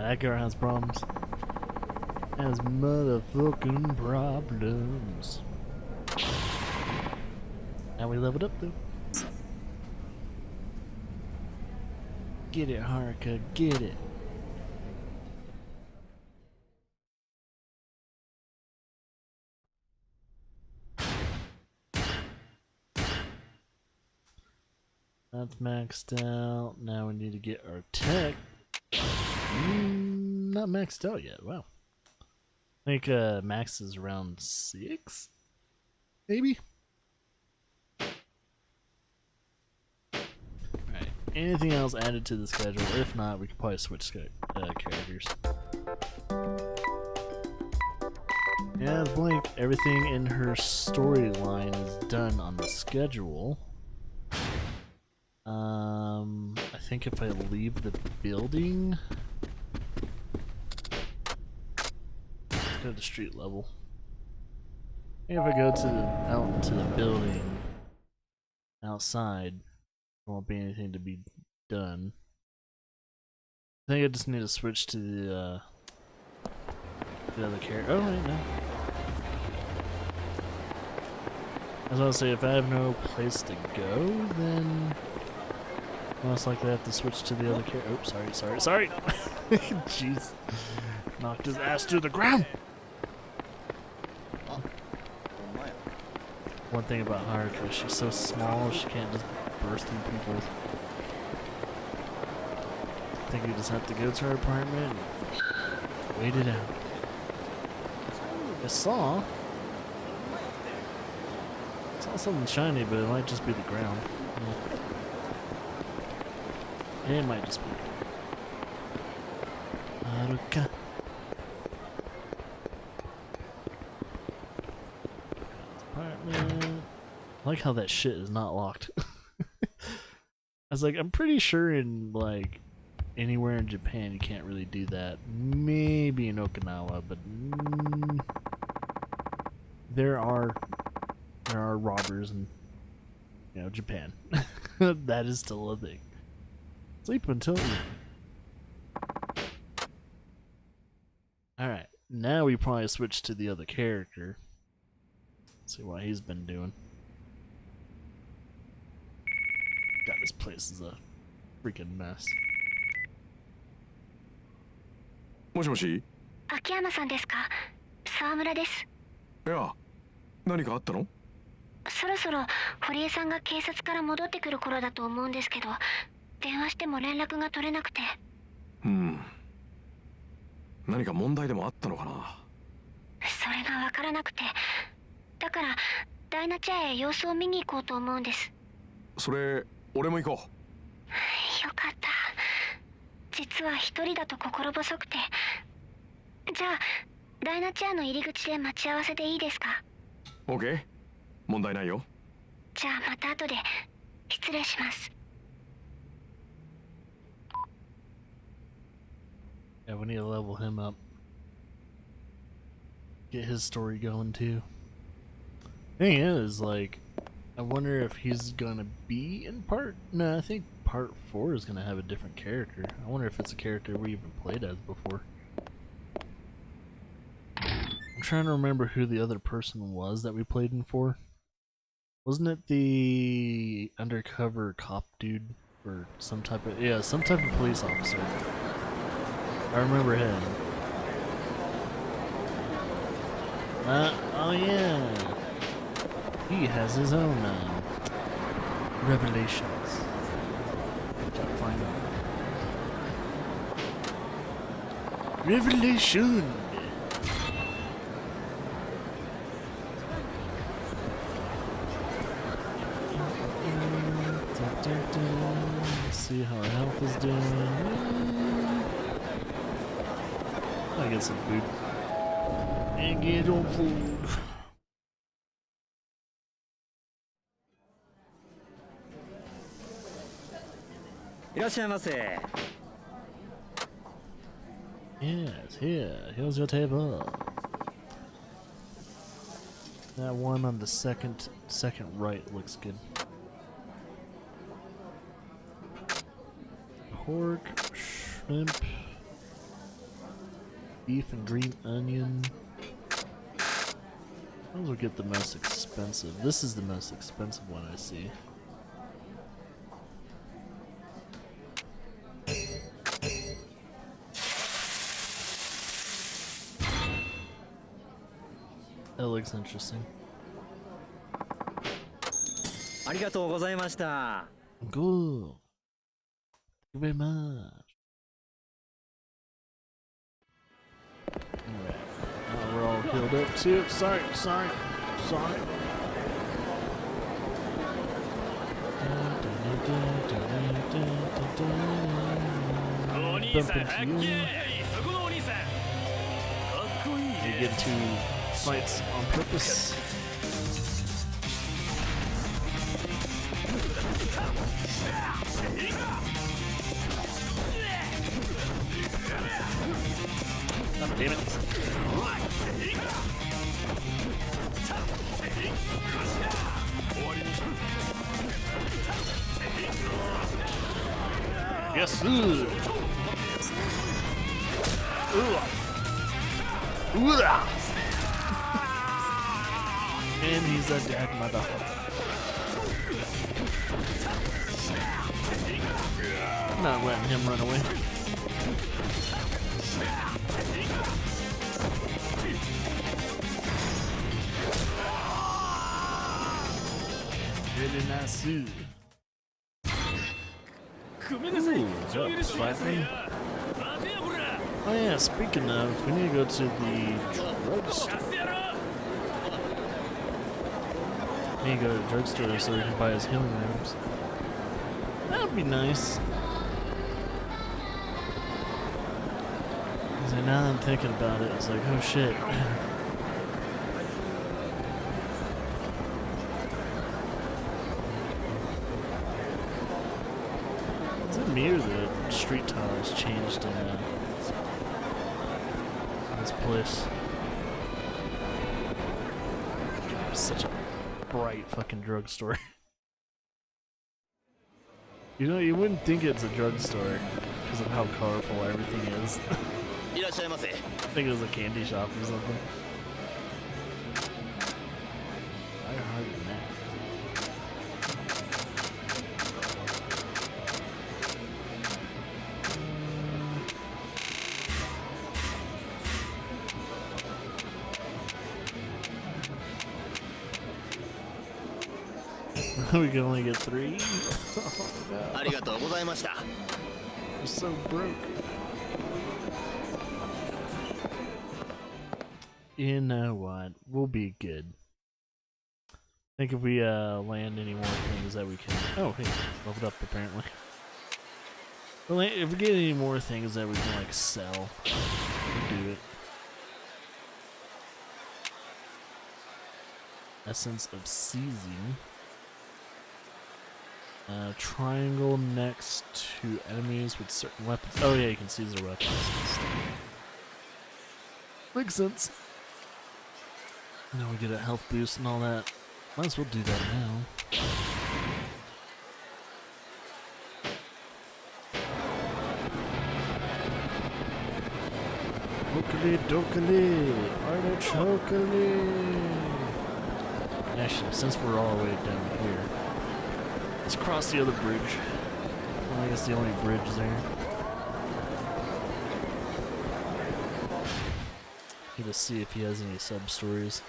that girl has problems. Has motherfucking problems. Now we leveled up though. Get it, Haruka, get it. That's maxed out. Now we need to get our tech. Not maxed out yet. Wow. I think max is around 6? Maybe? Alright. Anything else added to the schedule? If not, we could probably switch characters. Yeah, Blink. Everything in her storyline is done on the schedule. I think if I leave the building, let's go to street level. If I go to out into the building outside, there won't be anything to be done. I think I just need to switch to the other character. Oh wait, no. I was gonna say, if I have no place to go, then most likely I have to switch to the other character. Oops, sorry. Jeez. Knocked his ass to the ground! One thing about Haruka, she's so small, she can't just burst through people. I think you just have to go to her apartment and wait it out. I saw something shiny, but it might just be the ground. Yeah. It might just be. Haruka. Apartment. I like how that shit is not locked. I was like, I'm pretty sure in like anywhere in Japan you can't really do that. Maybe in Okinawa, but there are robbers in, you know, Japan. That is still a thing. Sleep until evening. Alright, now we probably switch to the other character. See what he's been doing. God, this place is a freaking mess. もしもし。秋山さんですか？沢村です。いや、何かあったの？そろそろ堀江さんが警察から戻ってくる頃だと思うんですけど、電話しても連絡が取れなくて。何か問題でもあったのかな。それがわからなくて、だからダイナチャへ様子を見に行こうと思うんです。それ、俺も行こう。よかった。実は一人だと心細くて。じゃあダイナチャの入り口で待ち合わせでいいですか？ OK、問題ないよ。じゃあまた後で失礼します。 Yeah, we need to level him up. Get his story going too. Thing is, like, I wonder if he's gonna be in part. No, I think part 4 is gonna have a different character. I wonder if it's a character we even played as before. I'm trying to remember who the other person was that we played in 4. Wasn't it the undercover cop dude or some type of police officer? I remember him. Oh yeah. He has his own revelations. Gotta find out. Revelation! Let's see how our health is doing. I'll get some food. And get on food. Yes, here's your table. That one on the second right looks good. Pork, shrimp, Beef and green onion. Might as well get the most expensive. This is the most expensive one I see. That looks interesting. ありがとうございました。 Good. Thank you very much. Alright. Now we're all healed up too. Sorry. お兄さん、はっけー、そこのお兄さん。かっこいいね。 You get to fights on purpose. God damn it. Yes, Ooh. And he's a dead motherfucker. I'm not letting him run away. Really nice suit. Ooh, slightly. Oh yeah, speaking of, we need to go to the drugstore. We need to go to the drugstore so we can buy his healing items. That would be nice. Cause now that I'm thinking about it, it's like, oh shit. Is it me or the street tiles changed in this place? It's such a bright fucking drugstore. You know, you wouldn't think it's a drugstore because of how colorful everything is. I think it was a candy shop or something. Harder than that. We can only get 3? Oh, no. We're so broke. You know what? We'll be good. I think if we land any more things that we can... Oh, hey, leveled up apparently. If we get any more things that we can like sell, we'll do it. Essence of seizing. Triangle next to enemies with certain weapons. Oh yeah, you can seize their weapons. Makes sense. Now we get a health boost and all that. Might as well do that now. Dokali dokali, artichokali. Actually, since we're all the way down here, let's cross the other bridge. Well, I guess the only bridge there. Need to see if he has any sub-stories.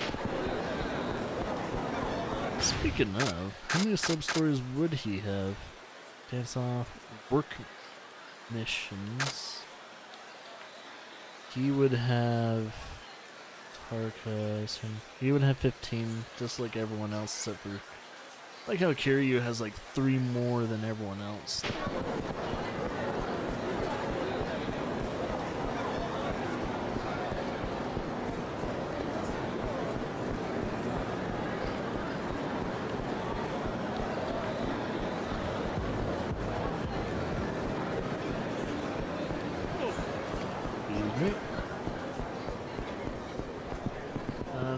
Speaking of, how many sub-stories would he have? Dance off, work missions. He would have Tarkas, he would have 15, just like everyone else except for... Like how Kiryu has like 3 more than everyone else.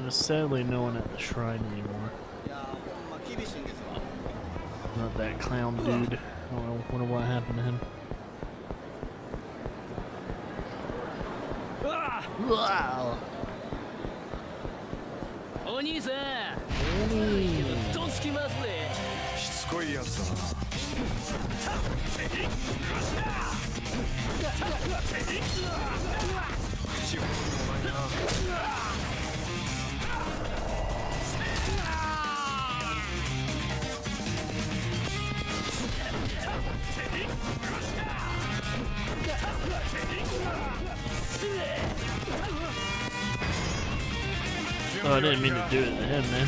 Sadly, no one at the shrine anymore. Not that clown dude. I wonder what happened to him. Wow. お兄さん Mm. とつきますぜ。しつこいやつだな。口ほどにもないな。Oh, I didn't mean to do it in the head, man.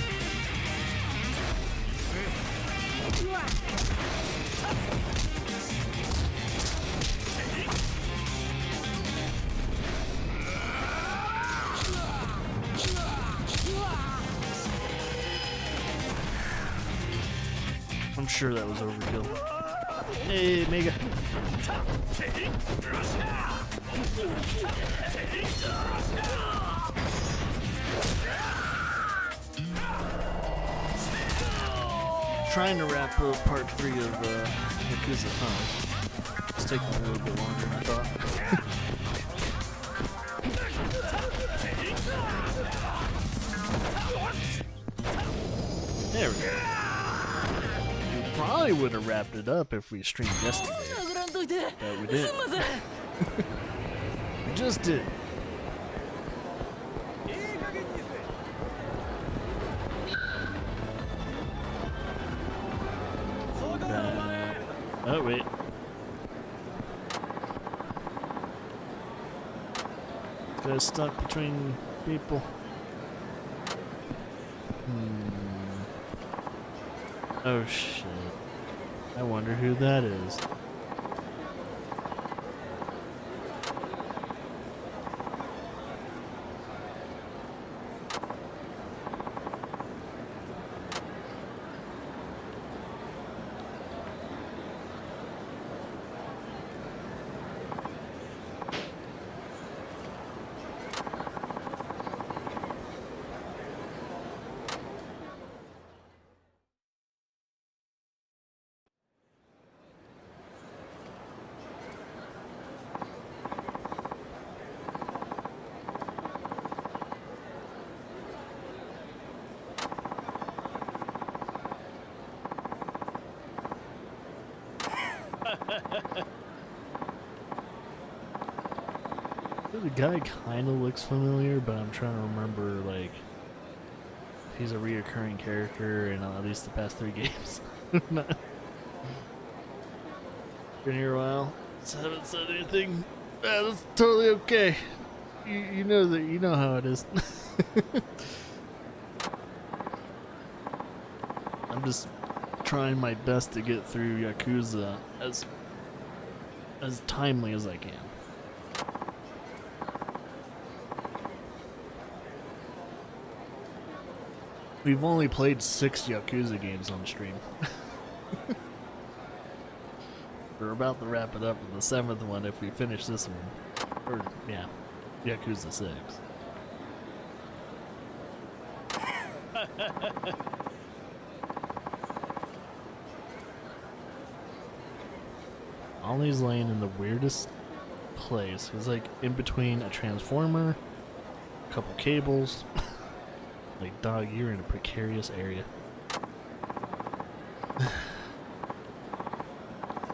I'm sure that was overkill. Hey, Mega. Trying to wrap up part 3 of Yakuza 5. It's taking a little bit longer than I thought. There we go. We probably would have wrapped it up if we streamed yesterday. 殴らんといて But we didn't. すんません We just did. Oh, wait. This guy's stuck between people. Oh, shit. I wonder who that is. The guy kind of looks familiar, but I'm trying to remember, like, if he's a reoccurring character in at least the past 3 games. Been here a while, just haven't said anything. That's totally okay. You know that, you know how it is. I'm just trying my best to get through Yakuza as timely as I can. We've only played 6 Yakuza games on stream. We're about to wrap it up with the 7th one if we finish this one. Or, yeah, Yakuza 6. Ollie's laying in the weirdest place. He's like in between a transformer, a couple cables. Like, dog, you're in a precarious area. I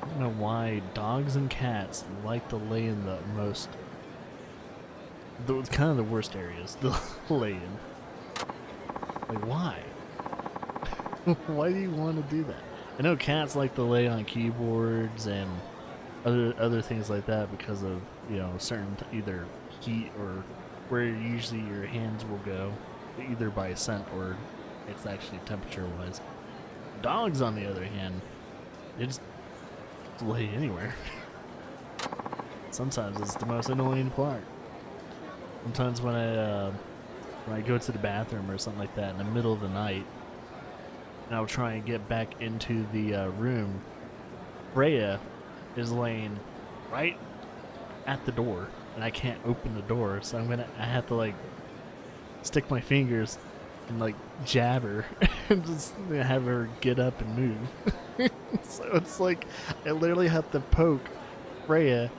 don't know why dogs and cats like to lay in the most, kind of the worst areas to lay in. Like, why? Why do you want to do that? I know cats like to lay on keyboards and other things like that because of, you know, certain either heat or where usually your hands will go, either by scent or it's actually temperature wise. Dogs, on the other hand, they just lay anywhere. Sometimes it's the most annoying part. Sometimes when I go to the bathroom or something like that in the middle of the night, and I'll try and get back into the room, Freya is laying right at the door, and I can't open the door, so I have to like stick my fingers and like jab her and just have her get up and move. So it's like I literally have to poke Freya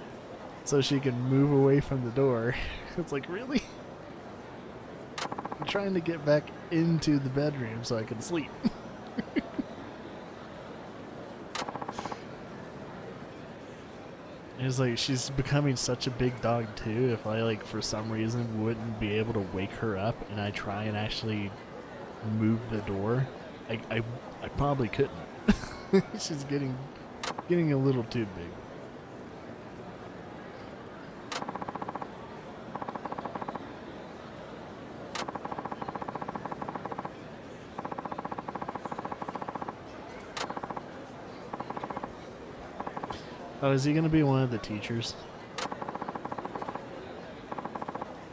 so she can move away from the door. It's like, really? I'm trying to get back into the bedroom so I can sleep. It's like she's becoming such a big dog too. If I like for some reason wouldn't be able to wake her up and I try and actually move the door, I probably couldn't. She's getting a little too big. Oh, is he gonna be one of the teachers?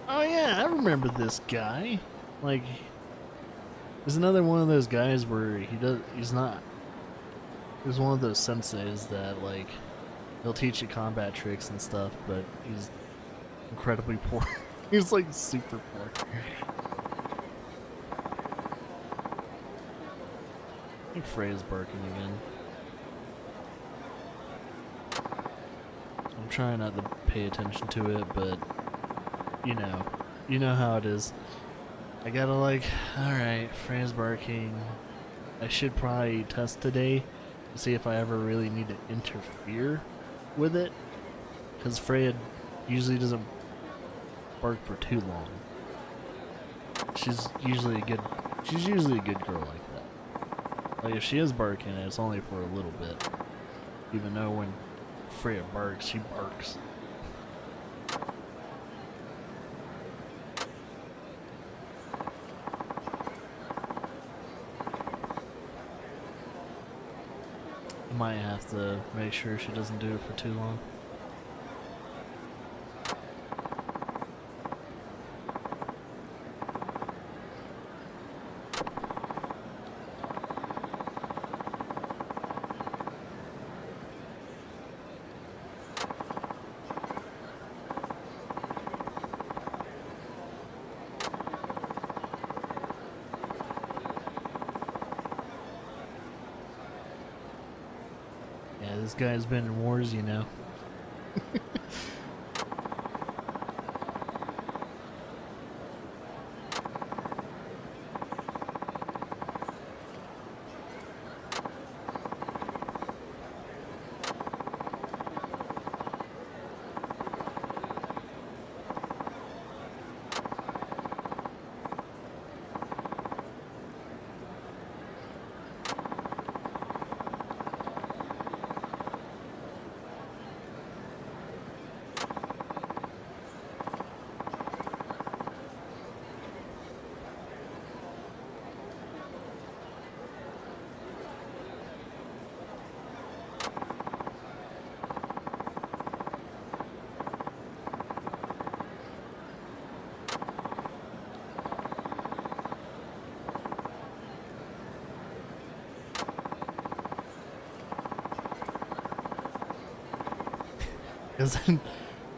Oh yeah, I remember this guy. Like, there's another one of those guys where he's one of those senseis that, like, he'll teach you combat tricks and stuff, but he's incredibly poor. He's like super poor. I think Freya's barking again. I'm trying not to pay attention to it, but you know how it is. I gotta like, alright, Freya's barking. I should probably test today to see if I ever really need to interfere with it, because Freya usually doesn't bark for too long. She's usually a good girl like that. Like if she is barking, it's only for a little bit. Even though when Freya barks, she barks. Might have to make sure she doesn't do it for too long. Yeah, this guy's been in wars, you know.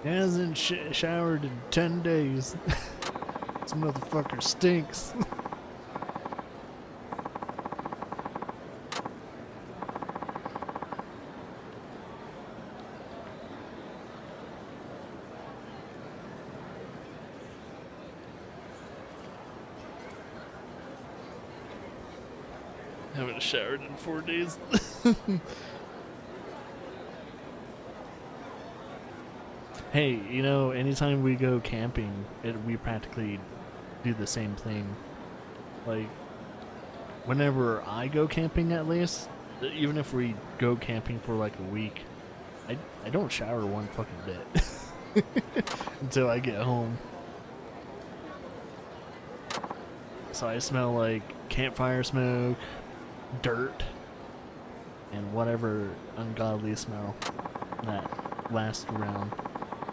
Hasn't showered in 10 days. This motherfucker stinks. Haven't showered in 4 days. Hey, you know, anytime we go camping, we practically do the same thing. Like, whenever I go camping at least, even if we go camping for like a week, I don't shower one fucking bit until I get home. So I smell like campfire smoke, dirt, and whatever ungodly smell that lasts around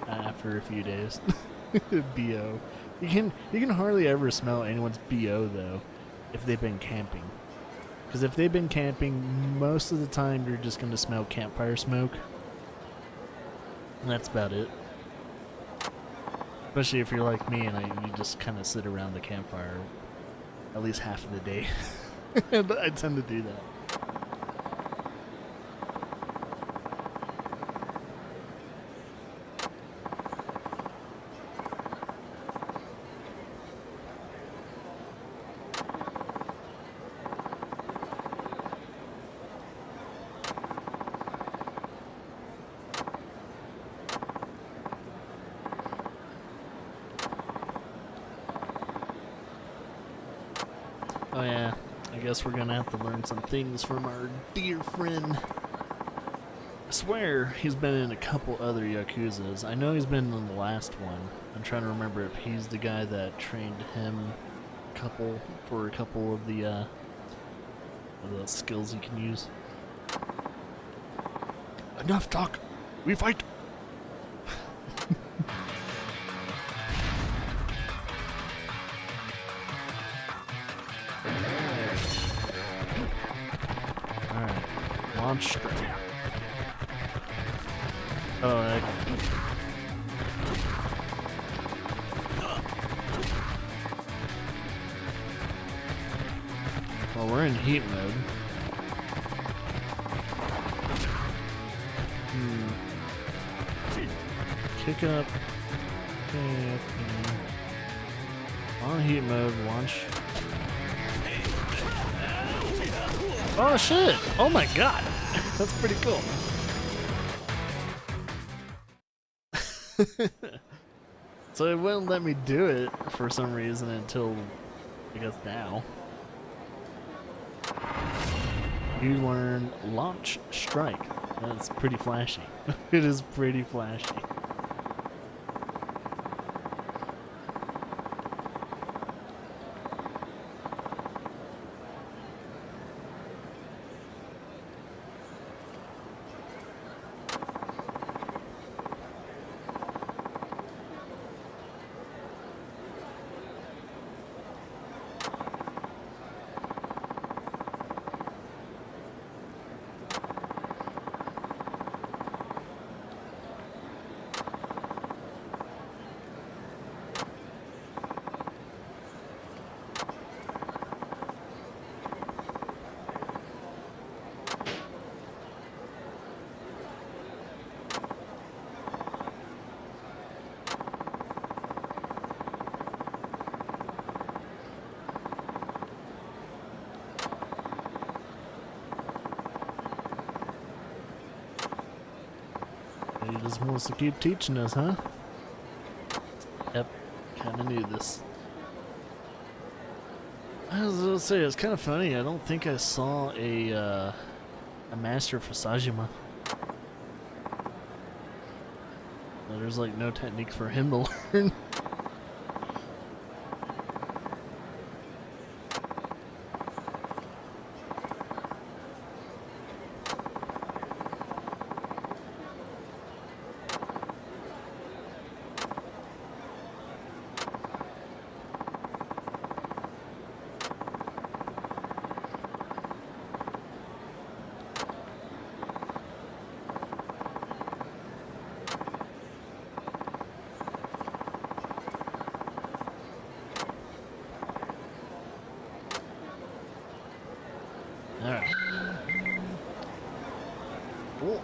after a few days. BO. You can hardly ever smell anyone's BO though if they've been camping. Because if they've been camping, most of the time you're just gonna smell campfire smoke. And that's about it. Especially if you're like me and you just kind of sit around the campfire at least half of the day. I tend to do that. Oh yeah, I guess we're gonna have to learn some things from our dear friend. I swear he's been in a couple other Yakuzas. I know he's been in the last one. I'm trying to remember if he's the guy that trained him for a couple of the skills he can use. Enough talk! We fight! Alright, launch strike. Oh, well, we're in heat mode. Kick up. Okay. On heat mode, launch. Oh shit! Oh my god! That's pretty cool. So it wouldn't let me do it for some reason until, I guess, now. You learn launch strike. That's pretty flashy. It is pretty flashy. He just wants to keep teaching us, huh? Yep, kinda knew this. I was gonna say, it's kind of funny, I don't think I saw a master for Sajima. There's like no technique for him to learn. Alright. Cool.